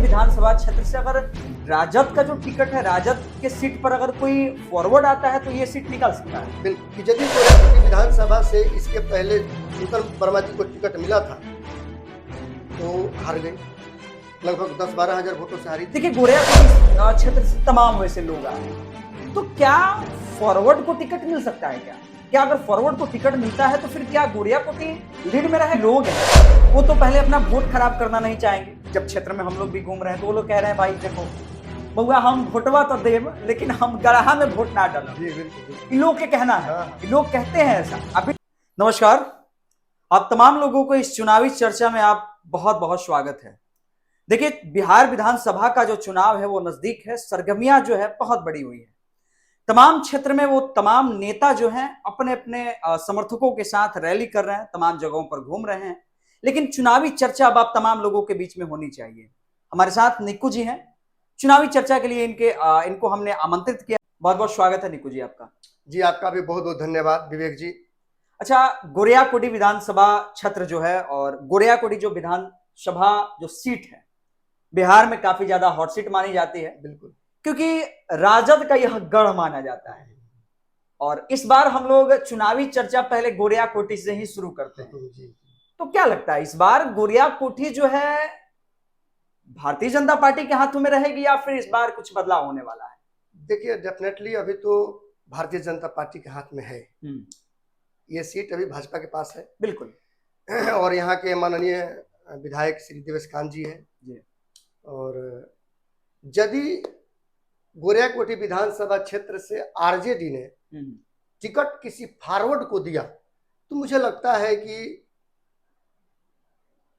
विधानसभा क्षेत्र से अगर राजद का जो टिकट है, राजद के सीट पर अगर कोई फॉरवर्ड आता है तो ये सीट निकाल सकता है। बिल्कुल कि यदि गोरखपुर विधानसभा से इसके पहले नूतन वर्मा जी को टिकट मिला था तो हार गई, लगभग 10-12 हजार वोटों से हारी थी। देखिए, गोरैया क्षेत्र से तमाम वैसे लोग आए हैं, तो क्या फॉरवर्ड को टिकट मिल सकता है? क्या अगर फॉरवर्ड को टिकट मिलता है तो फिर क्या गोरियाकोटी लीड में रहे? लोग हैं वो तो पहले अपना वोट खराब करना नहीं चाहेंगे। जब क्षेत्र में हम लोग भी घूम रहे हैं तो वो लोग कह रहे हैं भाई देखो बउआ, हम वोटवा तो देव लेकिन हम गड़हा में वोट ना डालो। इन लोग के कहना है, इन लोग कहते हैं ऐसा। अभी नमस्कार, आप तमाम लोगों को इस चुनावी चर्चा में आप बहुत बहुत स्वागत है। देखिए, बिहार विधानसभा का जो चुनाव है वो नजदीक है, सरगर्मियां जो है बहुत बड़ी हुई है। तमाम क्षेत्र में वो तमाम नेता जो हैं अपने अपने समर्थकों के साथ रैली कर रहे हैं, तमाम जगहों पर घूम रहे हैं, लेकिन चुनावी चर्चा अब आप तमाम लोगों के बीच में होनी चाहिए। हमारे साथ निक्कू जी हैं, चुनावी चर्चा के लिए इनको हमने आमंत्रित किया। बहुत बहुत स्वागत है निक्कू जी आपका। जी, आपका भी बहुत बहुत धन्यवाद विवेक जी। अच्छा, गोरियाकोटी विधानसभा क्षेत्र जो है और गोरियाकोटी जो विधानसभा जो सीट है बिहार में काफी ज्यादा हॉट सीट मानी जाती है। बिल्कुल, क्योंकि राजद का यह गढ़ माना जाता है और इस बार हम लोग चुनावी चर्चा पहले गोरियाकोटी से ही शुरू करते हैं। जी। तो क्या लगता है इस बार गोरियाकोटी जो है भारतीय जनता पार्टी के हाथों में रहेगी या फिर इस बार कुछ बदलाव होने वाला है? देखिए, डेफिनेटली अभी तो भारतीय जनता पार्टी के हाथ में है। ये सीट अभी भाजपा के पास है। बिल्कुल। और यहाँ के माननीय विधायक श्री देवेश कांत जी है जी। और यदि गोरियाकोटी विधानसभा क्षेत्र से आरजेडी ने टिकट किसी फॉरवर्ड को दिया तो मुझे लगता है कि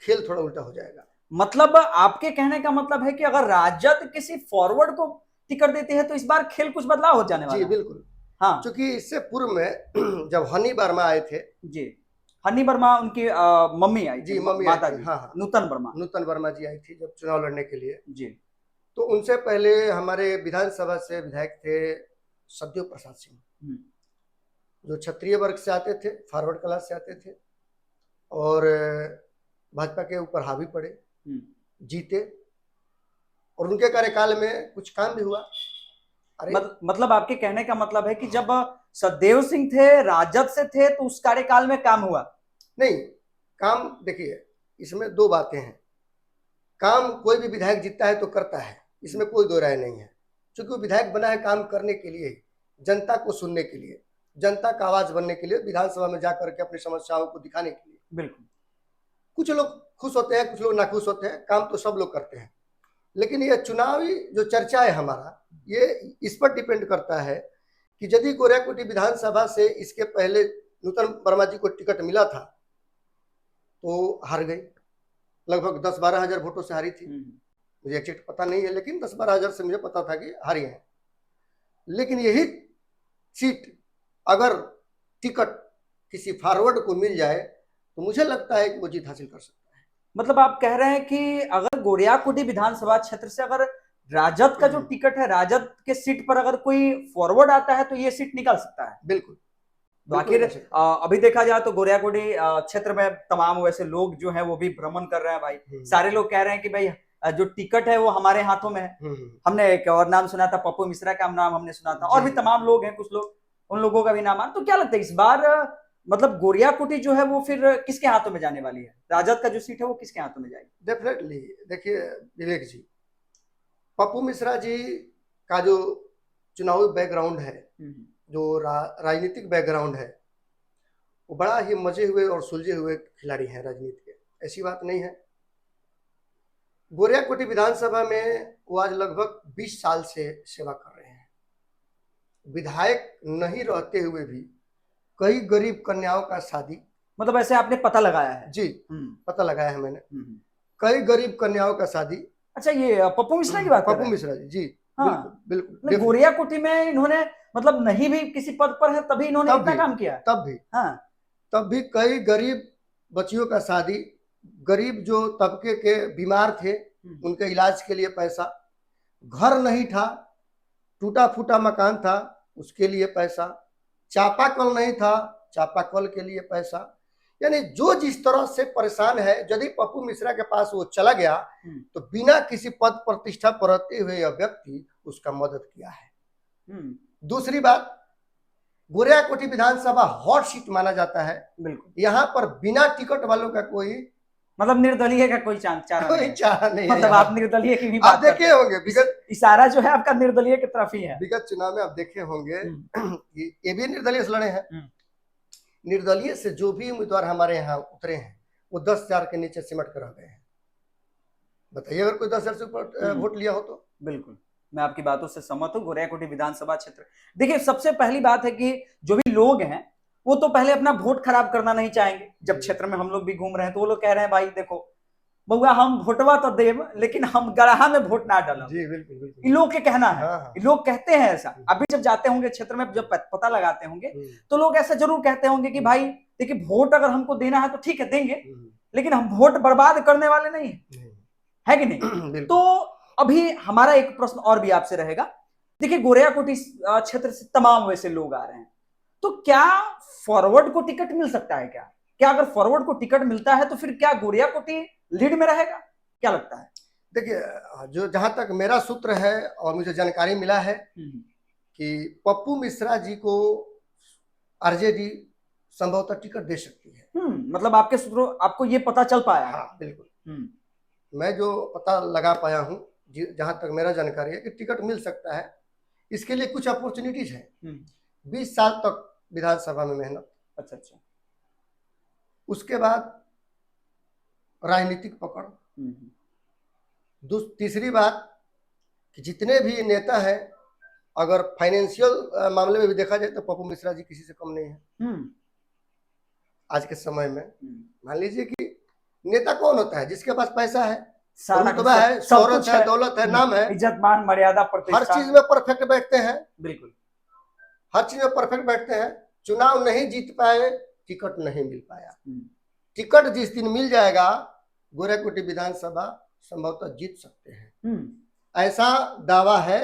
खेल थोड़ा उल्टा हो जाएगा। मतलब आपके कहने का मतलब है कि अगर राजद किसी फॉरवर्ड को टिकट देती है तो इस बार खेल कुछ बदलाव हो जाने वाला है। जी बिल्कुल। हाँ, क्योंकि इससे पूर्व में जब हनी वर्मा आए थे, जी, हनी वर्मा उनकी मम्मी आई जी, थी, मम्मी माता आई थी, जी, हाँ, नूतन वर्मा जी आई थी जब चुनाव लड़ने के लिए। जी। तो उनसे पहले हमारे विधानसभा से विधायक थे सत्यदेव प्रसाद सिंह, जो क्षत्रिय वर्ग से आते थे, फॉरवर्ड क्लास से आते थे और भाजपा के ऊपर हावी पड़े, जीते और उनके कार्यकाल में कुछ काम भी हुआ। मतलब आपके कहने का मतलब है कि जब सत्यदेव सिंह थे, राजद से थे, तो उस कार्यकाल में काम हुआ? नहीं, काम देखिए, इसमें दो बातें हैं। काम कोई भी विधायक जीतता है तो करता है, इसमें कोई दो राय नहीं है, क्योंकि वो विधायक बना है काम करने के लिए, जनता को सुनने के लिए, जनता का आवाज बनने के लिए, विधानसभा में जाकर के अपनी समस्याओं को दिखाने के लिए। बिल्कुल। कुछ लोग खुश होते हैं, कुछ लोग नाखुश होते हैं, काम तो सब लोग करते हैं, लेकिन ये चुनावी जो चर्चा है हमारा, ये इस पर डिपेंड करता है कि यदि गोरियाकोटी विधानसभा से इसके पहले नूतन वर्मा जी को टिकट मिला था तो हार गई, लगभग 10-12 हजार वोटों से हारी थी। मुझे एग्जैक्ट पता नहीं है, लेकिन 10-12 हजार से मुझे पता था कि हारी है। लेकिन यही सीट अगर टिकट किसी फॉरवर्ड को मिल जाए तो मुझे लगता है कि वो जीत हासिल कर सकता है। मतलब आप कह रहे हैं कि अगर गोरियाकोटी विधानसभा क्षेत्र से अगर राजद का जो टिकट है, राजद के सीट पर अगर कोई फॉरवर्ड आता है तो ये सीट निकाल सकता है? बिल्कुल। तो आखिर अभी देखा जाए तो गोरियाकोटी क्षेत्र में तमाम वैसे लोग जो है वो भी भ्रमण कर रहे हैं भाई। सारे लोग कह रहे हैं कि भाई जो टिकट है वो हमारे हाथों में है। हमने एक और नाम सुना था, पप्पू मिश्रा का नाम हमने सुना था, और भी तमाम लोग हैं, कुछ लोग, उन लोगों का भी नाम है। तो क्या लगता है इस बार मतलब गोरियाकोटी जो है वो फिर किसके हाथों में जाने वाली है? राजद का जो सीट है वो किसके हाथों में जाएगी? डेफिनेटली देखिए विवेक जी, पप्पू मिश्रा जी का जो चुनावी बैकग्राउंड है, जो राजनीतिक बैकग्राउंड है, वो बड़ा ही मजे हुए और सुलझे हुए खिलाड़ी हैं राजनीति के, ऐसी बात नहीं है। गोरियाकोटी विधानसभा में वो आज लगभग 20 साल से सेवा कर रहे हैं। विधायक नहीं रहते हुए भी कई गरीब कन्याओं का शादी, मतलब ऐसे आपने पता लगाया है? जी, पता लगाया है मैंने। कई गरीब कन्याओं का शादी। अच्छा, ये पप्पू मिश्रा की बात कर रहे हैं? पप्पू मिश्रा जी, हाँ, बिल्कुल। गोरियाकोटी में इन्होंने मतलब नहीं भी किसी पद पर है तभी इन्होंने इतना काम किया? तब भी कई गरीब बच्चियों का शादी, गरीब जो तबके के बीमार थे उनके इलाज के लिए पैसा, घर नहीं था, टूटा फूटा मकान था उसके लिए पैसा, चापाकल नहीं था, चापाकल के लिए पैसा, यानी जो जिस तरह से परेशान है, यदि पप्पू मिश्रा के पास वो चला गया तो बिना किसी पद प्रतिष्ठा पर रहते हुए यह व्यक्ति उसका मदद किया है। दूसरी बात, गोरियाकोटी विधानसभा हॉट सीट माना जाता है। बिल्कुल, यहाँ पर बिना टिकट वालों का कोई मतलब निर्दलीय का कोई चारा नहीं है। मतलब आप निर्दलीय की भी आप बात देखे होंगे विगत इशारा जो है आपका निर्दलीय की तरफ ही है। विगत चुनाव में आप देखे होंगे कि ये भी निर्दलीय से लड़े हैं। निर्दलीय से जो भी उम्मीदवार हमारे यहाँ उतरे हैं वो 10,000 के नीचे सिमट कर रह गए हैं। बताइए अगर कोई 10,000 से ऊपर वोट लिया हो तो। बिल्कुल, मैं आपकी बातों से सहमत हूँ। गोरियाकोटी विधानसभा क्षेत्र, देखिए सबसे पहली बात है कि जो भी लोग हैं वो तो पहले अपना वोट खराब करना नहीं चाहेंगे। जब क्षेत्र में हम लोग भी घूम रहे हैं तो वो लोग कह रहे हैं भाई देखो बउआ हम वोटवा तो देव लेकिन हम गढ़ा में वोट ना डालो। जी बिल्कुल बिल्कुल, इन लोग के कहना है। हाँ। लोग कहते हैं ऐसा। अभी जब जाते होंगे क्षेत्र में, जब पता लगाते होंगे तो लोग ऐसा जरूर कहते होंगे कि भाई देखिए वोट अगर हमको देना है तो ठीक है देंगे, लेकिन हम वोट बर्बाद करने वाले नहीं है कि नहीं। तो अभी हमारा एक प्रश्न और भी आपसे रहेगा। देखिए गोरियाकोटी क्षेत्र से तमाम वैसे लोग आ रहे हैं, तो क्या फॉरवर्ड को टिकट मिल सकता है? क्या अगर फॉरवर्ड को टिकट मिलता है तो फिर क्या गोरियाकोटी लीड में रहेगा? क्या लगता है? देखिए जो जहां तक मेरा सूत्र है और मुझे जानकारी मिला है कि पप्पू मिश्रा जी को आरजेडी संभवतः टिकट दे सकती है। मतलब आपके सूत्रों आपको ये पता चल पाया है? हाँ बिल्कुल, मैं जो पता लगा पाया हूँ, जहां तक मेरा जानकारी है कि टिकट मिल सकता है। इसके लिए कुछ अपॉर्चुनिटीज है। 20 साल तक विधानसभा में मेहनत, अच्छा, उसके बाद राजनीतिक पकड़, तीसरी बात कि जितने भी नेता हैं अगर फाइनेंशियल मामले में भी देखा जाए तो पप्पू मिश्रा जी किसी से कम नहीं है आज के समय में। मान लीजिए कि नेता कौन होता है? जिसके पास पैसा है, रुतबा है, शोहरत है, दौलत है, नाम है, इज्जत मान मर्यादा प्रतिष्ठा, हर चीज में परफेक्ट बैठते हैं। बिल्कुल, हर चीज में परफेक्ट बैठते हैं। चुनाव नहीं जीत पाए, टिकट नहीं मिल पाया। टिकट जिस दिन मिल जाएगा गोरियाकोटी विधानसभा संभवतः जीत सकते हैं। ऐसा दावा है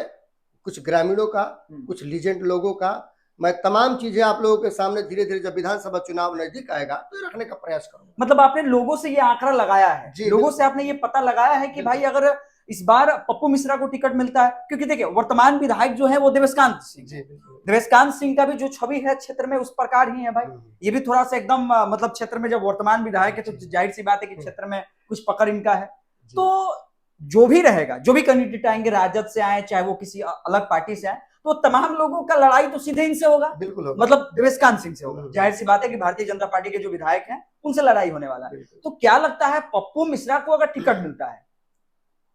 कुछ ग्रामीणों का, कुछ लीजेंड लोगों का। मैं तमाम चीजें आप लोगों के सामने धीरे धीरे जब विधानसभा चुनाव नजदीक आएगा तो रखने का प्रयास करूंगा। मतलब आपने लोगों से ये आंकड़ा लगाया है, लोगों से आपने ये पता लगाया है कि भाई अगर इस बार पप्पू मिश्रा को टिकट मिलता है, क्योंकि देखिए वर्तमान विधायक जो है वो देवेशकांत सिंह का भी जो छवि है क्षेत्र में उस प्रकार ही है भाई। ये भी थोड़ा सा एकदम मतलब क्षेत्र में जब वर्तमान विधायक है तो जाहिर सी बात है कि क्षेत्र में कुछ पकड़ इनका है। तो जो भी रहेगा, जो भी कैंडिडेट आएंगे, राजद से आए चाहे वो किसी अलग पार्टी से आए, तो तमाम लोगों का लड़ाई तो सीधे इनसे होगा। बिल्कुल होगा। मतलब देवेशकांत सिंह से होगा। जाहिर सी बात है कि भारतीय जनता पार्टी के जो विधायक हैं उनसे लड़ाई होने वाला है। तो क्या लगता है पप्पू मिश्रा को अगर टिकट मिलता है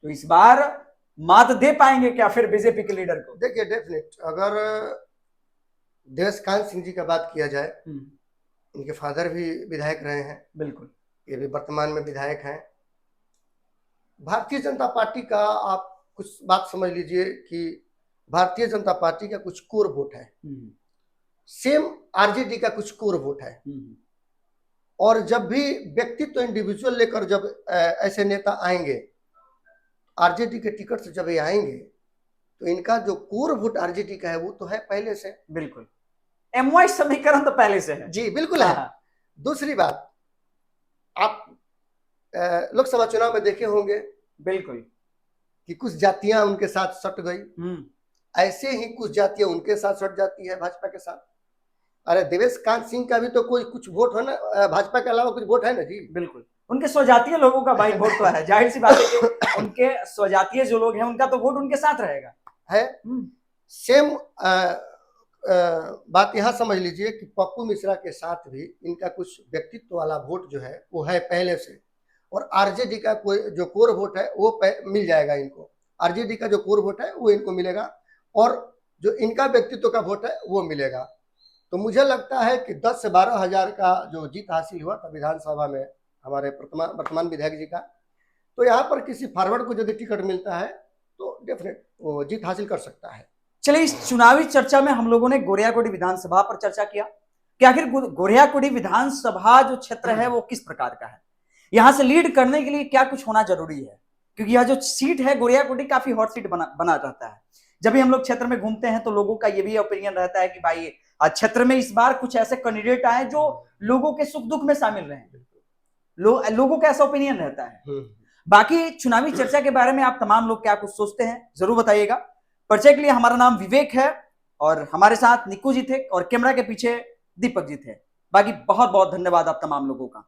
तो इस बार मात दे पाएंगे क्या फिर बीजेपी के लीडर को? देखिए डेफिनेट, अगर देवेशकांत सिंह जी का बात किया जाए, उनके फादर भी विधायक रहे हैं। बिल्कुल, ये भी वर्तमान में विधायक हैं। भारतीय जनता पार्टी का आप कुछ बात समझ लीजिए कि भारतीय जनता पार्टी का कुछ कोर वोट है, सेम आरजेडी का कुछ कोर वोट है। और जब भी व्यक्तित्व इंडिविजुअल लेकर जब ऐसे नेता आएंगे, आरजेडी के टिकट से जब ये आएंगे तो इनका जो कोर वोट आरजेडी का है वो तो है पहले से। बिल्कुल, एमवाई समीकरण तो पहले से है। जी बिल्कुल है। दूसरी बात, आप लोकसभा चुनाव में देखे होंगे बिल्कुल कि कुछ जातियां उनके साथ सट गई, ऐसे ही कुछ जातियां उनके साथ सट जाती है भाजपा के साथ। अरे देवेशकांत सिंह का भी तो कोई कुछ वोट है ना, भाजपा के अलावा कुछ वोट है ना जी। बिल्कुल, उनके स्वजातीय लोगों का भाई वोट तो है। जाहिर सी बात है कि उनके स्वजातीय जो लोग हैं उनका तो वोट उनके साथ रहेगा है। सेम बात यहाँ समझ लीजिए कि पप्पू मिश्रा के साथ भी इनका कुछ व्यक्तित्व वाला वोट जो है वो है पहले से। और आरजेडी का कोई जो कोर वोट है वो मिल जाएगा इनको। आरजेडी का जो कोर वोट है वो इनको मिलेगा और जो इनका व्यक्तित्व का वोट है वो मिलेगा। तो मुझे लगता है कि 10 से 12 हजार का जो जीत हासिल हुआ था विधानसभा में हमारे वर्तमान विधायक जी का, तो यहाँ पर किसी फॉरवर्ड को यदि टिकट मिलता है तो डेफिनेट वो जीत हासिल कर सकता है। चलिए, इस चुनावी चर्चा में हम लोगों ने गोरियाकोटी विधानसभा पर चर्चा किया कि आखिर गोरियाकोटी विधानसभा जो क्षेत्र है वो किस प्रकार का है, यहां से लीड करने के लिए क्या कुछ होना जरूरी है, क्योंकि यह जो सीट है गोरियाकोटी काफी हॉट सीट बना रहता है। जब भी हम लोग क्षेत्र में घूमते हैं तो लोगों का ये भी ओपिनियन रहता है कि भाई क्षेत्र में इस बार कुछ ऐसे कैंडिडेट आए जो लोगों के सुख दुख में शामिल रहे। लोगों का ऐसा ओपिनियन रहता है। बाकी चुनावी चर्चा के बारे में आप तमाम लोग क्या कुछ सोचते हैं जरूर बताइएगा। परिचय के लिए हमारा नाम विवेक है और हमारे साथ निक्कू जी थे और कैमरा के पीछे दीपक जी थे। बाकी बहुत बहुत धन्यवाद आप तमाम लोगों का।